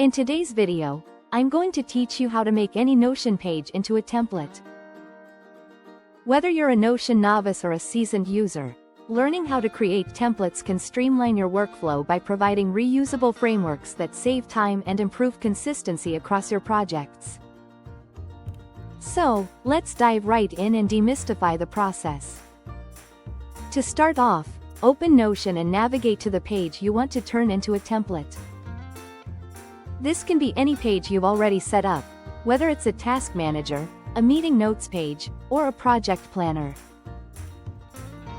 In today's video, I'm going to teach you how to make any Notion page into a template. Whether you're a Notion novice or a seasoned user, learning how to create templates can streamline your workflow by providing reusable frameworks that save time and improve consistency across your projects. So, let's dive right in and demystify the process. To start off, open Notion and navigate to the page you want to turn into a template. This can be any page you've already set up, whether it's a task manager, a meeting notes page, or a project planner.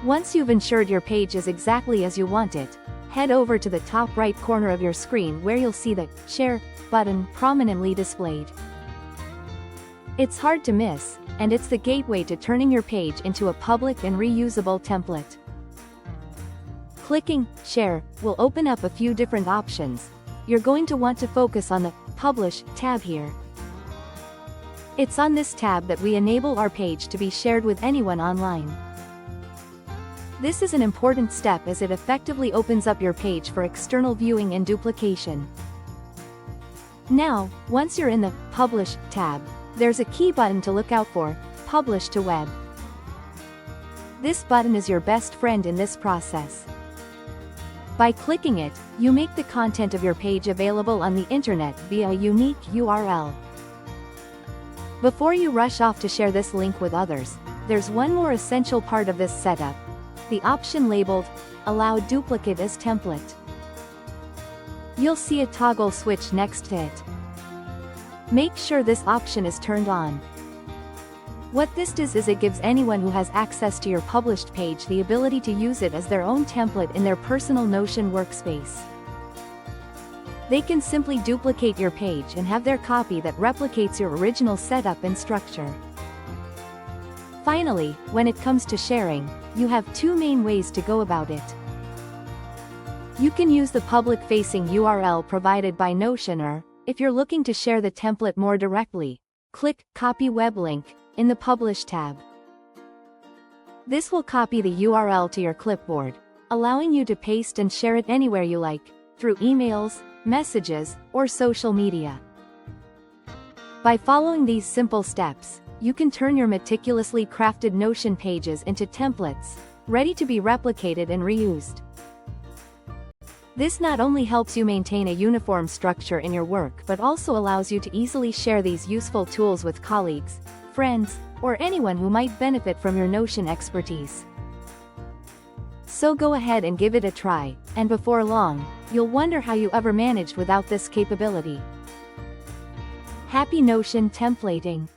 Once you've ensured your page is exactly as you want it, head over to the top right corner of your screen where you'll see the Share button prominently displayed. It's hard to miss, and it's the gateway to turning your page into a public and reusable template. Clicking Share will open up a few different options. You're going to want to focus on the Publish tab here. It's on this tab that we enable our page to be shared with anyone online. This is an important step as it effectively opens up your page for external viewing and duplication. Now, once you're in the Publish tab, there's a key button to look out for: Publish to Web. This button is your best friend in this process. By clicking it, you make the content of your page available on the internet via a unique URL. Before you rush off to share this link with others, there's one more essential part of this setup: the option labeled Allow Duplicate as Template. You'll see a toggle switch next to it. Make sure this option is turned on. What this does is it gives anyone who has access to your published page the ability to use it as their own template in their personal Notion workspace. They can simply duplicate your page and have their copy that replicates your original setup and structure. Finally, when it comes to sharing, you have two main ways to go about it. You can use the public-facing URL provided by Notion, or, if you're looking to share the template more directly, click Copy Web Link in the Publish tab. This will copy the URL to your clipboard, allowing you to paste and share it anywhere you like, through emails, messages, or social media. By following these simple steps, you can turn your meticulously crafted Notion pages into templates, ready to be replicated and reused. This not only helps you maintain a uniform structure in your work but also allows you to easily share these useful tools with colleagues, friends, or anyone who might benefit from your Notion expertise. So go ahead and give it a try, and before long, you'll wonder how you ever managed without this capability. Happy Notion templating!